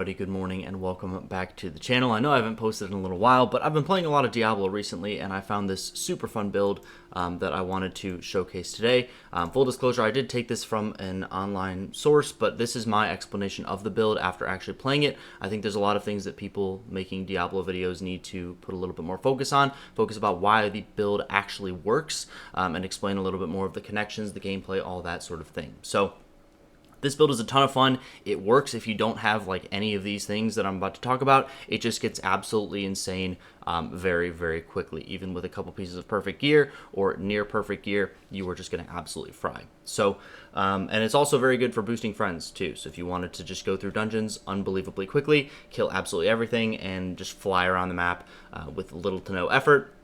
Good morning and welcome back to the channel. I know I haven't posted in a little while, but I've been playing a lot of Diablo recently and I found this super fun build that I wanted to showcase today. Full disclosure, I did take this from an online source, but this is my explanation of the build after actually playing it. I think there's a lot of things that people making Diablo videos need to put a little bit more focus on, focus about why the build actually works, and explain a little bit more of the connections, the gameplay, all that sort of thing. So this build is a ton of fun. It works if you don't have like any of these things that I'm about to talk about. It just gets absolutely insane very, very quickly. Even with a couple pieces of perfect gear or near perfect gear, you are just going to absolutely fry. So, and it's also very good for boosting friends too. So if you wanted to just go through dungeons unbelievably quickly, kill absolutely everything, and just fly around the map with little to no effort,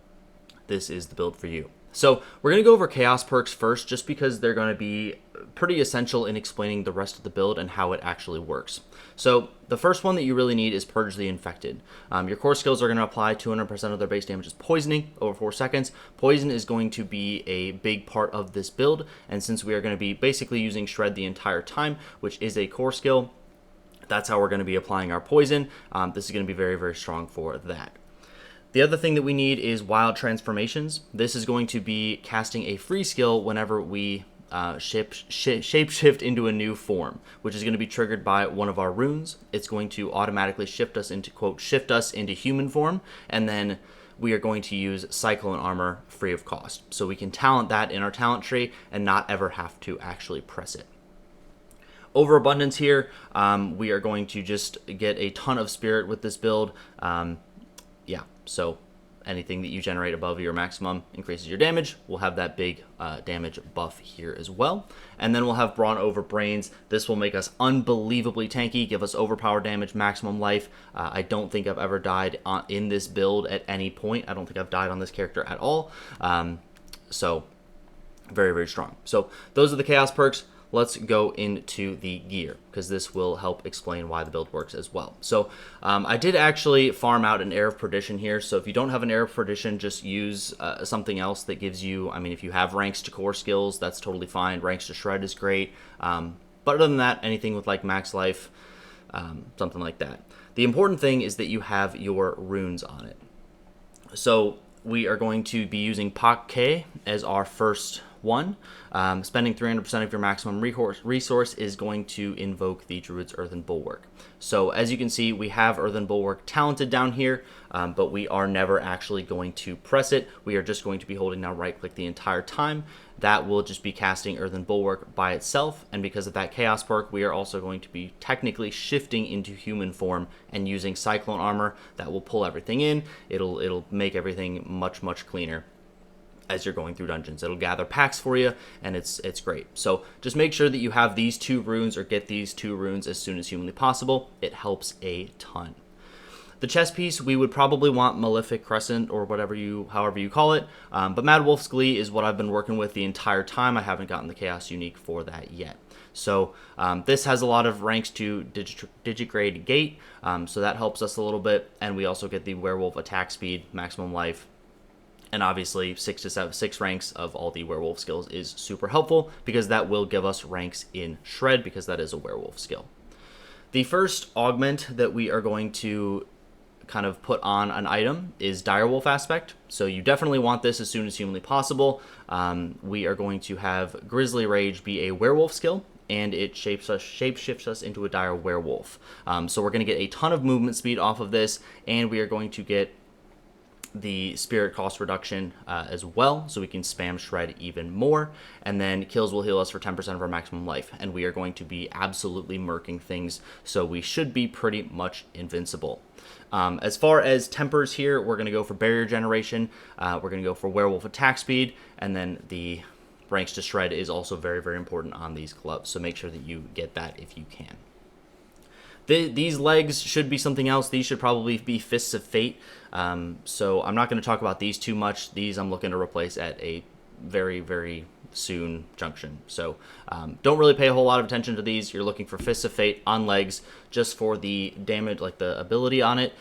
this is the build for you. So we're going to go over chaos perks first, just because they're going to be pretty essential in explaining the rest of the build and how it actually works. So the first one that you really need is Purge the Infected. Your core skills are going to apply 200% of their base damage as poisoning over 4 seconds. Poison is going to be a big part of this build, and since we are going to be basically using Shred the entire time, which is a core skill, that's how we're going to be applying our poison. This is going to be very, very strong for that. The other thing that we need is Wild Transformations. This is going to be casting a free skill whenever we shapeshift into a new form, which is going to be triggered by one of our runes. It's going to automatically shift us into, quote, shift us into human form, and then we are going to use Cyclone Armor free of cost. So we can talent that in our talent tree and not ever have to actually press it. Overabundance here, we are going to just get a ton of spirit with this build. Yeah, so anything that you generate above your maximum increases your damage. We'll have that big damage buff here as well. And then we'll have Brawn over Brains. This will make us unbelievably tanky, give us overpowered damage, maximum life. I don't think I've ever died in this build at any point. I don't think I've died on this character at all. So very, very strong. So those are the chaos perks. Let's go into the gear, because this will help explain why the build works as well. So I did actually farm out an Air of Perdition here. So if you don't have an Air of Perdition, just use something else that gives you, I mean, if you have ranks to core skills, that's totally fine. Ranks to Shred is great. But other than that, anything with like max life, something like that. The important thing is that you have your runes on it. So we are going to be using Pak K as our first one. Spending 300% of your maximum resource is going to invoke the Druid's Earthen Bulwark. So as you can see, we have Earthen Bulwark talented down here, but we are never actually going to press it. We are just going to be holding down right click the entire time. That will just be casting Earthen Bulwark by itself, and because of that chaos perk, we are also going to be technically shifting into human form and using Cyclone Armor. That will pull everything in. It'll make everything much, much cleaner as you're going through dungeons. It'll gather packs for you, and it's great. So just make sure that you have these 2 runes or get these 2 runes as soon as humanly possible. It helps a ton. The chest piece, we would probably want Malefic Crescent or however you call it, but Mad Wolf's Glee is what I've been working with the entire time. I haven't gotten the Chaos Unique for that yet. So this has a lot of ranks to Digigrade Gate, so that helps us a little bit, and we also get the Werewolf attack speed, maximum life, and obviously 6 ranks of all the werewolf skills is super helpful, because that will give us ranks in Shred, because that is a werewolf skill. The first augment that we are going to kind of put on an item is Direwolf Aspect. So you definitely want this as soon as humanly possible. We are going to have Grizzly Rage be a werewolf skill, and it shapeshifts us into a dire werewolf. So we're going to get a ton of movement speed off of this, and we are going to get the spirit cost reduction as well, so we can spam Shred even more, and then kills will heal us for 10% of our maximum life, and we are going to be absolutely murking things, so we should be pretty much invincible. As far as tempers here, we're going to go for barrier generation, we're going to go for werewolf attack speed, and then the ranks to Shred is also very, very important on these gloves, so make sure that you get that if you can. These legs should be something else. These should probably be Fists of Fate. So I'm not going to talk about these too much. These I'm looking to replace at a very, very soon junction. So don't really pay a whole lot of attention to these. You're looking for Fists of Fate on legs just for the damage, like the ability on it.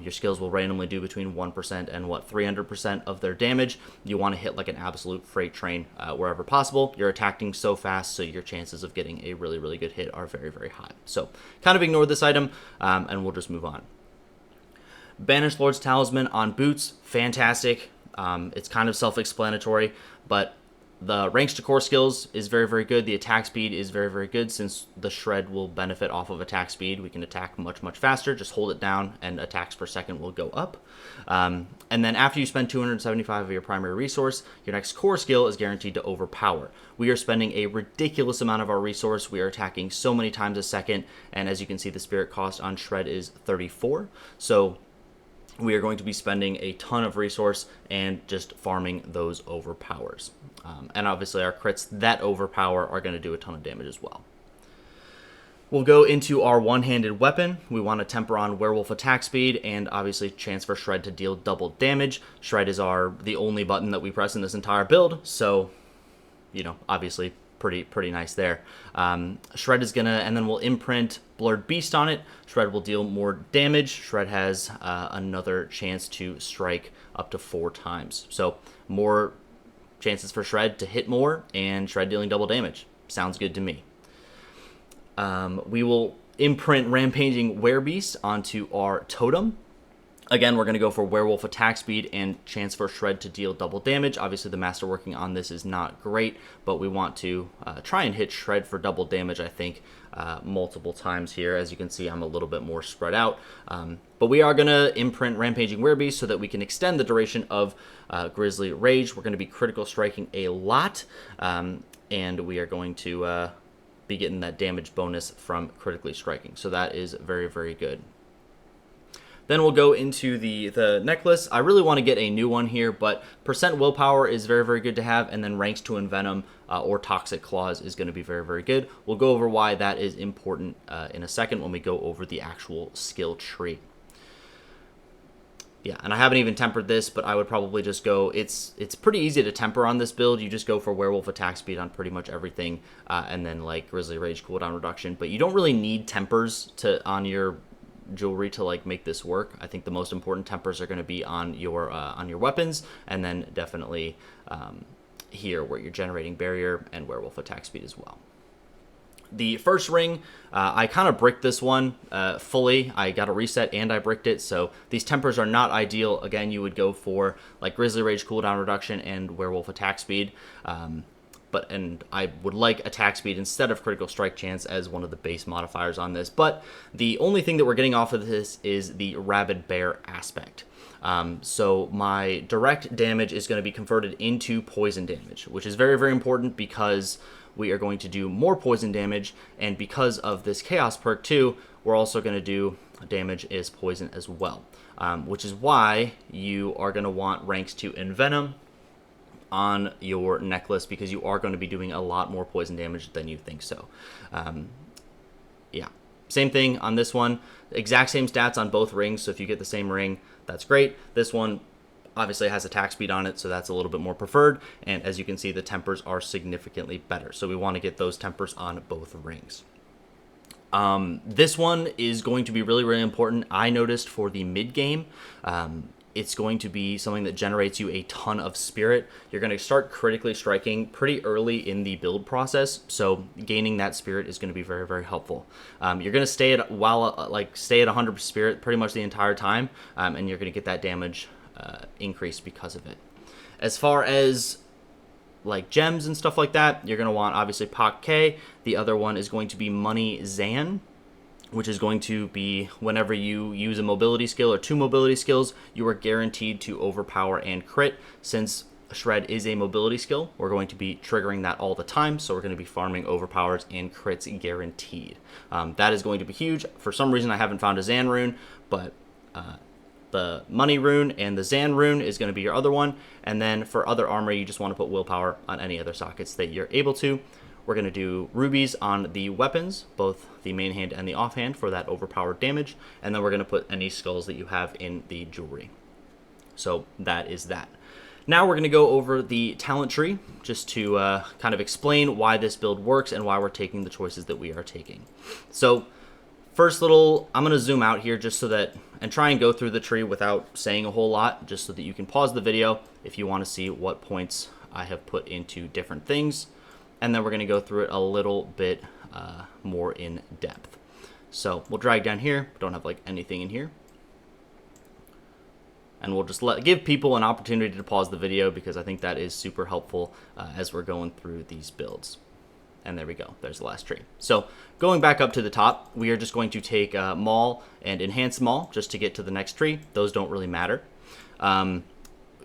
Your skills will randomly do between 1% and 300% of their damage. You want to hit like an absolute freight train wherever possible. You're attacking so fast, so your chances of getting a really, really good hit are very, very high. So kind of ignore this item, and we'll just move on. Banished Lord's Talisman on boots, fantastic. It's kind of self-explanatory, but the ranks to core skills is very, very good. The attack speed is very, very good since the shred will benefit off of attack speed. We can attack much, much faster. Just hold it down and attacks per second will go up. And then after you spend 275 of your primary resource, your next core skill is guaranteed to overpower. We are spending a ridiculous amount of our resource. We are attacking so many times a second. And as you can see, the spirit cost on shred is 34. So we are going to be spending a ton of resource and just farming those overpowers. And obviously our crits that overpower are going to do a ton of damage as well. We'll go into our one-handed weapon. We want to temper on Werewolf attack speed and obviously chance for Shred to deal double damage. Shred is the only button that we press in this entire build, so, you know, obviously pretty nice there. Shred is gonna, and then we'll imprint Blurred Beast on it. Shred will deal more damage. Shred has another chance to strike up to 4 times. So more chances for Shred to hit more, and Shred dealing double damage. Sounds good to me. We will imprint Rampaging Werebeast onto our totem. Again, we're going to go for Werewolf attack speed and chance for Shred to deal double damage. Obviously, the master working on this is not great, but we want to try and hit Shred for double damage, I think, multiple times here. As you can see, I'm a little bit more spread out. But we are going to imprint Rampaging Werebeast so that we can extend the duration of Grizzly Rage. We're going to be critical striking a lot, and we are going to be getting that damage bonus from critically striking. So that is very, very good. Then we'll go into the necklace. I really want to get a new one here, but percent willpower is very, very good to have, and then ranks to envenom or toxic claws is going to be very, very good. We'll go over why that is important in a second when we go over the actual skill tree. Yeah, and I haven't even tempered this, but I would probably just go, it's pretty easy to temper on this build. You just go for Werewolf attack speed on pretty much everything, and then like Grizzly Rage cooldown reduction, but you don't really need tempers on your jewelry to like make this work. I think the most important tempers are going to be on your weapons, and then definitely here where you're generating barrier and Werewolf attack speed as well. The first ring, I kind of bricked this one fully. I got a reset and I bricked it, so these tempers are not ideal. Again, you would go for like Grizzly Rage cooldown reduction and Werewolf attack speed. And I would like attack speed instead of critical strike chance as one of the base modifiers on this. But the only thing that we're getting off of this is the Rabid Bear aspect. So my direct damage is going to be converted into poison damage, which is very, very important because we are going to do more poison damage. And because of this Chaos perk too, we're also going to do damage is poison as well. Which is why you are going to want ranks to envenom on your necklace, because you are going to be doing a lot more poison damage than you think so. Yeah, same thing on this one. Exact same stats on both rings, so if you get the same ring, that's great. This one obviously has attack speed on it, so that's a little bit more preferred, and as you can see, the tempers are significantly better, so we want to get those tempers on both rings. This one is going to be really, really important. I noticed for the mid game, it's going to be something that generates you a ton of spirit. You're going to start critically striking pretty early in the build process, so gaining that spirit is going to be very, very helpful. You're going to stay at 100 spirit pretty much the entire time, and you're going to get that damage increase because of it. As far as like gems and stuff like that, you're going to want obviously Pak K. The other one is going to be Money Zan, which is going to be whenever you use a mobility skill or 2 mobility skills, you are guaranteed to overpower and crit. Since Shred is a mobility skill, we're going to be triggering that all the time, so we're going to be farming overpowers and crits guaranteed. That is going to be huge. For some reason, I haven't found a Zan rune, but the Money rune and the Zan rune is going to be your other one. And then for other armor, you just want to put willpower on any other sockets that you're able to. We're going to do rubies on the weapons, both the main hand and the offhand, for that overpowered damage. And then we're going to put any skulls that you have in the jewelry. So that is that. Now we're going to go over the talent tree just to kind of explain why this build works and why we're taking the choices that we are taking. So first I'm going to zoom out here just so that, and try and go through the tree without saying a whole lot, just so that you can pause the video if you want to see what points I have put into different things. And then we're going to go through it a little bit more in depth. So we'll drag down here. We don't have like anything in here. And we'll just give people an opportunity to pause the video because I think that is super helpful as we're going through these builds. And there we go. There's the last tree. So going back up to the top, we are just going to take Maul and Enhance Maul just to get to the next tree. Those don't really matter.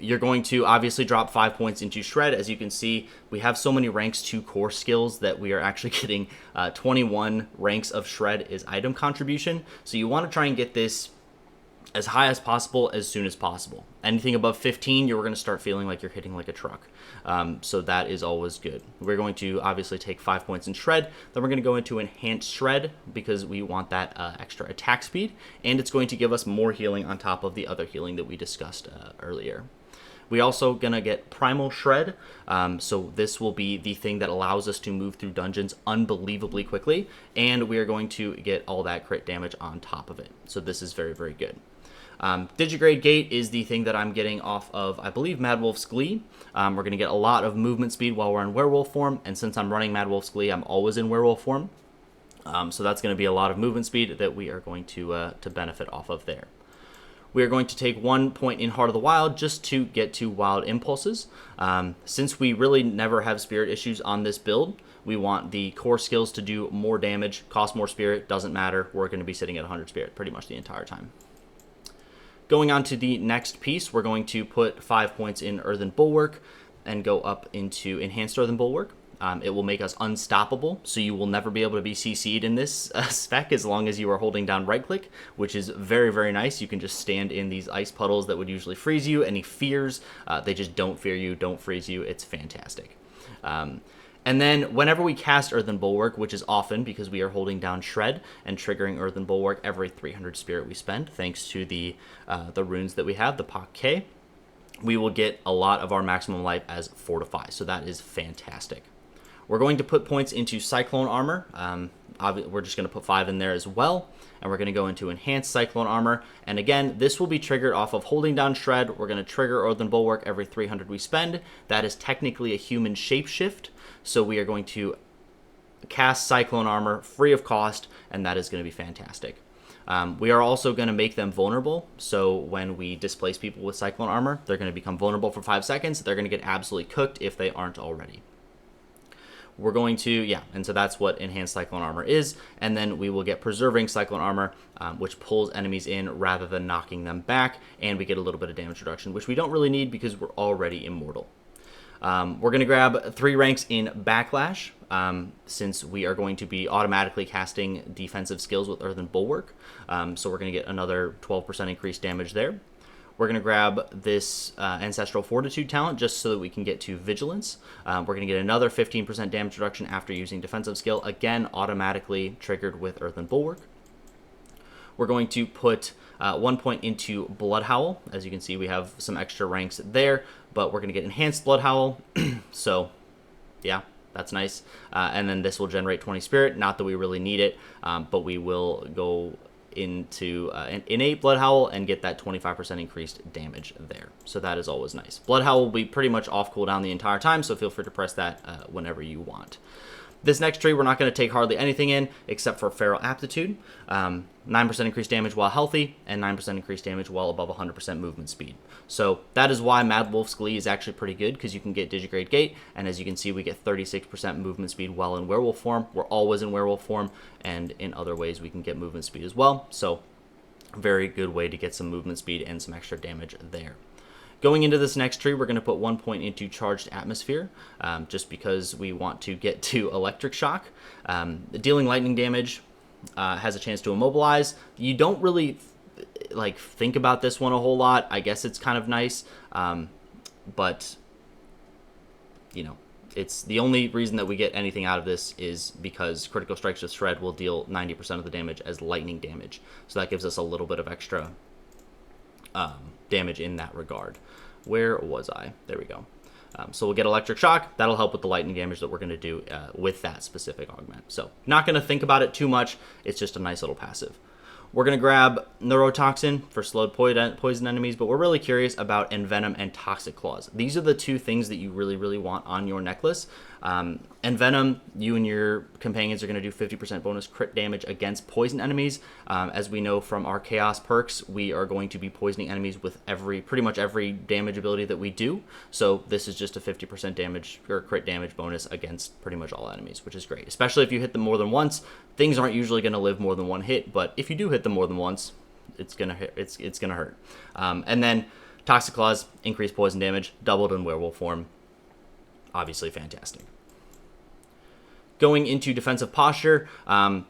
You're going to obviously drop 5 points into Shred. As you can see, we have so many ranks 2 core skills that we are actually getting 21 ranks of Shred is item contribution. So you want to try and get this as high as possible as soon as possible. Anything above 15, you're going to start feeling like you're hitting like a truck. So that is always good. We're going to obviously take 5 points in Shred. Then we're going to go into Enhanced Shred because we want that extra attack speed. And it's going to give us more healing on top of the other healing that we discussed earlier. We also going to get Primal Shred. So this will be the thing that allows us to move through dungeons unbelievably quickly. And we are going to get all that crit damage on top of it. So this is very, very good. Digigrade Gate is the thing that I'm getting off of, I believe, Mad Wolf's Glee. We're going to get a lot of movement speed while we're in Werewolf form, and since I'm running Mad Wolf's Glee, I'm always in Werewolf form. So that's going to be a lot of movement speed that we are going to benefit off of there. We are going to take 1 point in Heart of the Wild just to get to Wild Impulses. Since we really never have spirit issues on this build, we want the core skills to do more damage, cost more spirit, doesn't matter. We're going to be sitting at 100 spirit pretty much the entire time. Going on to the next piece, we're going to put 5 points in Earthen Bulwark and go up into Enhanced Earthen Bulwark. It will make us unstoppable, so you will never be able to be CC'd in this spec as long as you are holding down right-click, which is very, very nice. You can just stand in these ice puddles that would usually freeze you. Any fears, they just don't fear you, don't freeze you. It's fantastic. And then whenever we cast Earthen Bulwark, which is often because we are holding down Shred and triggering Earthen Bulwark every 300 spirit we spend, thanks to the runes that we have, the Pak K, we will get a lot of our maximum life as Fortify. So that is fantastic. We're going to put points into Cyclone Armor. We're just going to put 5 in there as well. And we're going to go into Enhanced Cyclone Armor. And again, this will be triggered off of holding down Shred. We're going to trigger Earthen Bulwark every 300 we spend. That is technically a human shapeshift. So we are going to cast Cyclone Armor free of cost, and that is going to be fantastic. We are also going to make them vulnerable. So when we displace people with Cyclone Armor, they're going to become vulnerable for 5 seconds. They're going to get absolutely cooked if they aren't already. We're going to, and so that's what Enhanced Cyclone Armor is. And then we will get Preserving Cyclone Armor, which pulls enemies in rather than knocking them back. And we get a little bit of damage reduction, which we don't really need because we're already immortal. We're going to grab 3 ranks in Backlash, since we are going to be automatically casting defensive skills with Earthen Bulwark. So we're going to get another 12% increased damage there. We're going to grab this Ancestral Fortitude talent just so that we can get to Vigilance. We're going to get another 15% damage reduction after using defensive skill, again automatically triggered with Earthen Bulwark. We're going to put 1 point into Blood Howl. As you can see, we have some extra ranks there, but we're going to get Enhanced Blood Howl. So, yeah, that's nice. And then this will generate 20 spirit. Not that we really need it, but we will go into an innate Blood Howl and get that 25% increased damage there. So that is always nice. Blood Howl will be pretty much off cooldown the entire time, so feel free to press that whenever you want. This next tree, we're not going to take hardly anything in except for Feral Aptitude. 9% increased damage while healthy, and 9% increased damage while above 100% movement speed. So that is why Mad Wolf's Glee is actually pretty good, because you can get Digigrade Gate, and as you can see, we get 36% movement speed while in Werewolf form. We're always in Werewolf form, and in other ways we can get movement speed as well. So very good way to get some movement speed and some extra damage there. Going into this next tree, we're going to put 1 point into Charged Atmosphere, just because we want to get to Electric Shock. Dealing lightning damage has a chance to immobilize. You don't really think about this one a whole lot. I guess it's kind of nice, but it's the only reason that we get anything out of this is because Critical Strikes with Shred will deal 90% of the damage as lightning damage. So that gives us a little bit of extra damage in that regard. Where was I? There we go. So we'll get Electric Shock. That'll help with the lightning damage that we're going to do with that specific augment. So not going to think about it too much. It's just a nice little passive. We're going to grab Neurotoxin for slowed poison enemies, but we're really curious about Envenom and Toxic Claws. These are the two things that you really, really want on your necklace. Envenom, you and your companions are going to do 50% bonus crit damage against poison enemies. As we know from our Chaos perks, we are going to be poisoning enemies with pretty much every damage ability that we do. So this is just a 50% damage or crit damage bonus against pretty much all enemies, which is great. Especially if you hit them more than once. Things aren't usually going to live more than one hit, but if you do hit them more than once, it's gonna hurt. And then Toxic Claws, increased poison damage, doubled in werewolf form. Obviously fantastic. Going into defensive posture,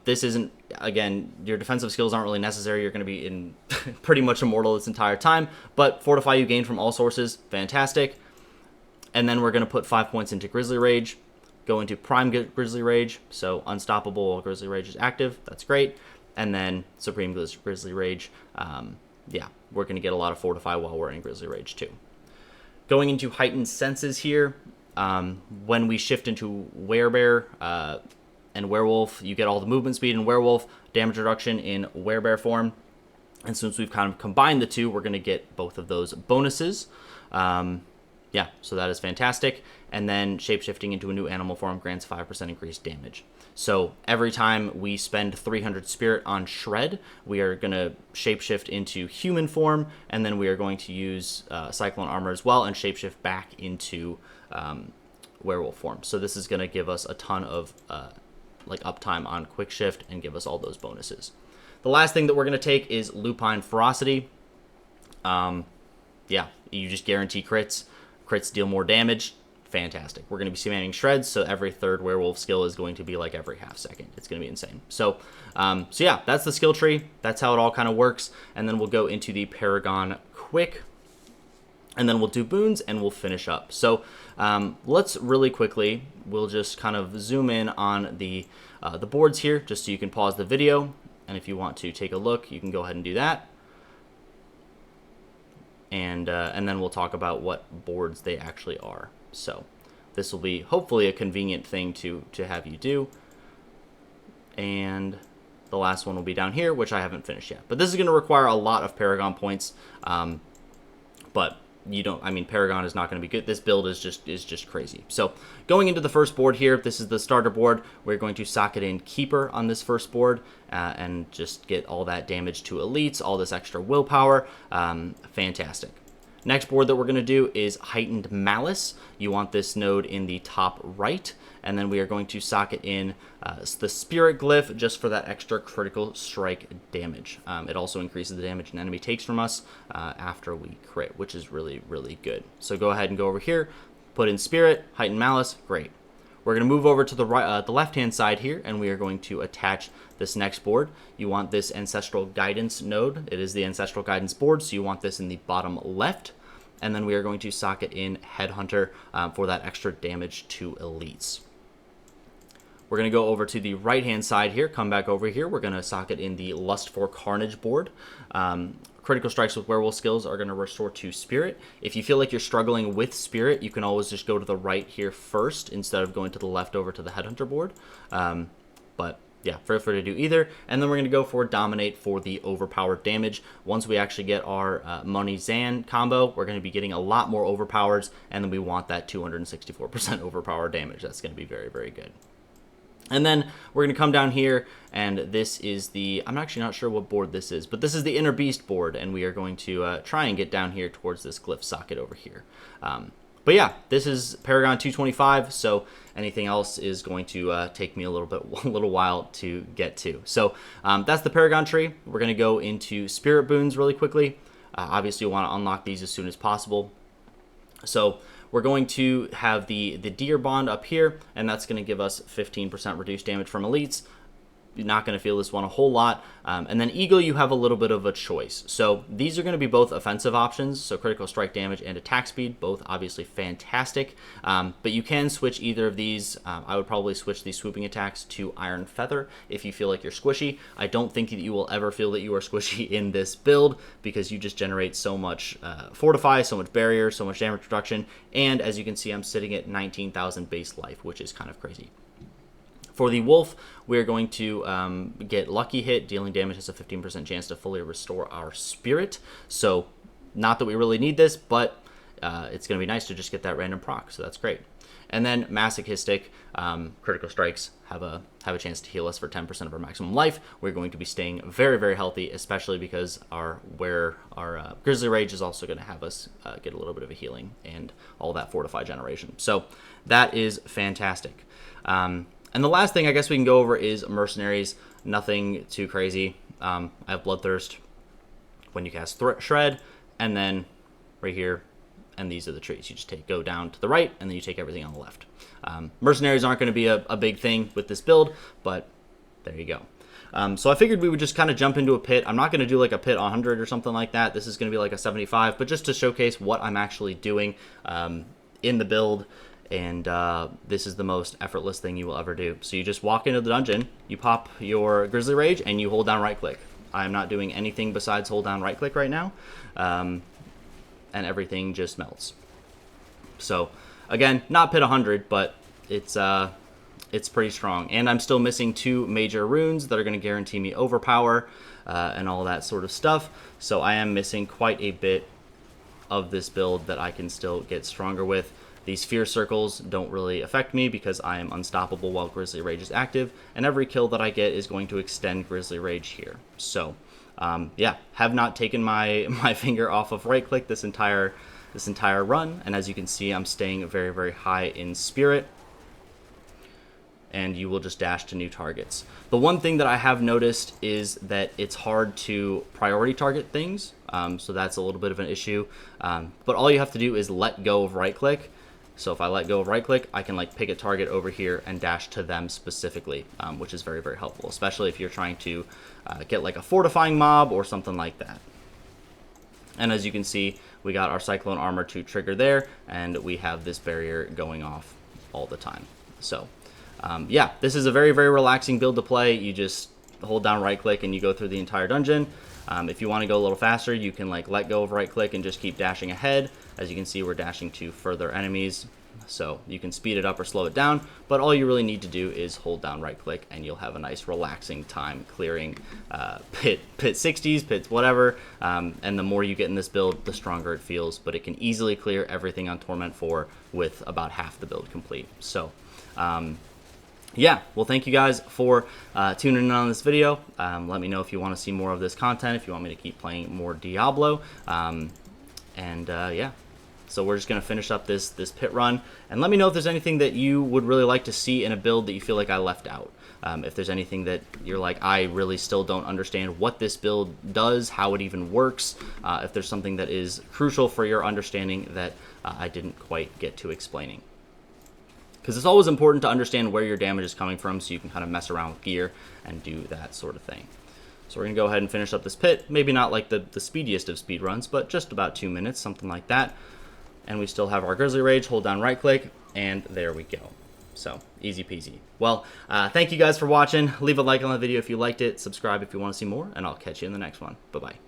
this isn't, again, your defensive skills aren't really necessary. You're going to be in pretty much immortal this entire time, but Fortify you gain from all sources, fantastic. And then we're going to put 5 points into Grizzly Rage, go into Prime Grizzly Rage, so Unstoppable while Grizzly Rage is active, that's great. And then Supreme Grizzly Rage, yeah, we're going to get a lot of Fortify while we're in Grizzly Rage too. Going into Heightened Senses here, when we shift into Werebear and Werewolf, you get all the movement speed in Werewolf, damage reduction in Werebear form. And since we've kind of combined the two, we're going to get both of those bonuses. Yeah, so that is fantastic. And then shapeshifting into a new animal form grants 5% increased damage. So every time we spend 300 spirit on Shred, we are going to shapeshift into human form, and then we are going to use Cyclone Armor as well and shapeshift back into werewolf form. So this is going to give us a ton of like uptime on quick shift and give us all those bonuses. The last thing that we're going to take is Lupine Ferocity. Yeah, you just guarantee crits. Crits deal more damage. Fantastic. We're going to be spamming Shreds, so every third werewolf skill is going to be like every half second. It's going to be insane. So yeah, that's the skill tree. That's how it all kind of works. And then we'll go into the Paragon quick. And then we'll do Boons, and we'll finish up. So let's really quickly, we'll just kind of zoom in on the boards here, just so you can pause the video. And if you want to take a look, you can go ahead and do that. And then we'll talk about what boards they actually are. So this will be hopefully a convenient thing to have you do. And the last one will be down here, which I haven't finished yet. But this is going to require a lot of Paragon points. But you don't, I mean, Paragon is not going to be good. This build is just crazy. So going into the first board here, this is the starter board. We're going to socket in Keeper on this first board and just get all that damage to elites, all this extra willpower. Fantastic. Next board that we're going to do is Heightened Malice. You want this node in the top right. And then we are going to socket in the Spirit Glyph just for that extra critical strike damage. It also increases the damage an enemy takes from us after we crit, which is really, really good. So go ahead and go over here, put in Spirit, Heightened Malice, great. We're going to move over to the right, the left-hand side here, and we are going to attach this next board. You want this Ancestral Guidance node. It is the Ancestral Guidance board, so you want this in the bottom left. And then we are going to socket in Headhunter for that extra damage to elites. We're going to go over to the right-hand side here, come back over here. We're going to socket in the Lust for Carnage board. Critical strikes with werewolf skills are going to restore to Spirit. If you feel like you're struggling with Spirit, you can always just go to the right here first instead of going to the left over to the Headhunter board. But yeah, feel free to do either. And then we're going to go for Dominate for the overpowered damage. Once we actually get our Money Zan combo, we're going to be getting a lot more overpowers, and then we want that 264% overpower damage. That's going to be very, very good. And then we're going to come down here, and this is the, I'm actually not sure what board this is, but this is the Inner Beast board, and we are going to try and get down here towards this glyph socket over here. But yeah, this is Paragon 225, so anything else is going to take me a little while to get to. So that's the Paragon tree. We're going to go into Spirit Boons really quickly. Obviously, you want to unlock these as soon as possible. So we're going to have the Deer Bond up here, and that's going to give us 15% reduced damage from elites. You're not going to feel this one a whole lot. And then Eagle, you have a little bit of a choice. So these are going to be both offensive options, so critical strike damage and attack speed, both obviously fantastic. But you can switch either of these. I would probably switch these swooping attacks to Iron Feather if you feel like you're squishy. I don't think that you will ever feel that you are squishy in this build because you just generate so much Fortify, so much barrier, so much damage reduction. And as you can see, I'm sitting at 19,000 base life, which is kind of crazy. For the Wolf, we're going to get Lucky Hit. Dealing damage has a 15% chance to fully restore our spirit. So, not that we really need this, but it's going to be nice to just get that random proc, so that's great. And then Masochistic, critical strikes have a chance to heal us for 10% of our maximum life. We're going to be staying very, very healthy, especially because our Grizzly Rage is also going to have us get a little bit of a healing and all that Fortify generation. So, that is fantastic. And the last thing I guess we can go over is Mercenaries. Nothing too crazy. I have Bloodthirst when you cast Shred, and then right here, and these are the trees. You just go down to the right, and then you take everything on the left. Mercenaries aren't going to be a big thing with this build, but there you go. So I figured we would just kind of jump into a pit. I'm not going to do like a pit 100 or something like that. This is going to be like a 75, but just to showcase what I'm actually doing in the build. And this is the most effortless thing you will ever do. So you just walk into the dungeon, you pop your Grizzly Rage, and you hold down right click. I'm not doing anything besides hold down right click right now, and everything just melts. So again, not pit 100, but it's pretty strong. And I'm still missing 2 major runes that are going to guarantee me overpower and all that sort of stuff. So I am missing quite a bit of this build that I can still get stronger with. These fear circles don't really affect me because I am unstoppable while Grizzly Rage is active, and every kill that I get is going to extend Grizzly Rage here. So, yeah, have not taken my finger off of right click this entire run, and as you can see, I'm staying very, very high in spirit. And you will just dash to new targets. The one thing that I have noticed is that it's hard to priority target things, so that's a little bit of an issue. But all you have to do is let go of right click. So if I let go of right click, I can like pick a target over here and dash to them specifically, which is very, very helpful, especially if you're trying to get like a fortifying mob or something like that. And as you can see, we got our Cyclone Armor to trigger there, and we have this barrier going off all the time. So yeah, this is a very, very relaxing build to play. You just hold down right click and you go through the entire dungeon. If you want to go a little faster, you can like let go of right click and just keep dashing ahead. As you can see, we're dashing to further enemies, so you can speed it up or slow it down, but all you really need to do is hold down right click and you'll have a nice relaxing time clearing pit 60s, pits, whatever, and the more you get in this build, the stronger it feels, but it can easily clear everything on Torment 4 with about half the build complete. So yeah, well, thank you guys for tuning in on this video. Let me know if you want to see more of this content, if you want me to keep playing more Diablo, yeah. So we're just going to finish up this pit run, and let me know if there's anything that you would really like to see in a build that you feel like I left out. If there's anything that you're like, I really still don't understand what this build does, how it even works, if there's something that is crucial for your understanding that I didn't quite get to explaining. Because it's always important to understand where your damage is coming from so you can kind of mess around with gear and do that sort of thing. So we're going to go ahead and finish up this pit. Maybe not like the speediest of speed runs, but just about 2 minutes, something like that. And we still have our Grizzly Rage, hold down right click, and there we go. So, easy peasy. Well, thank you guys for watching. Leave a like on the video if you liked it, subscribe if you want to see more, and I'll catch you in the next one. Bye-bye.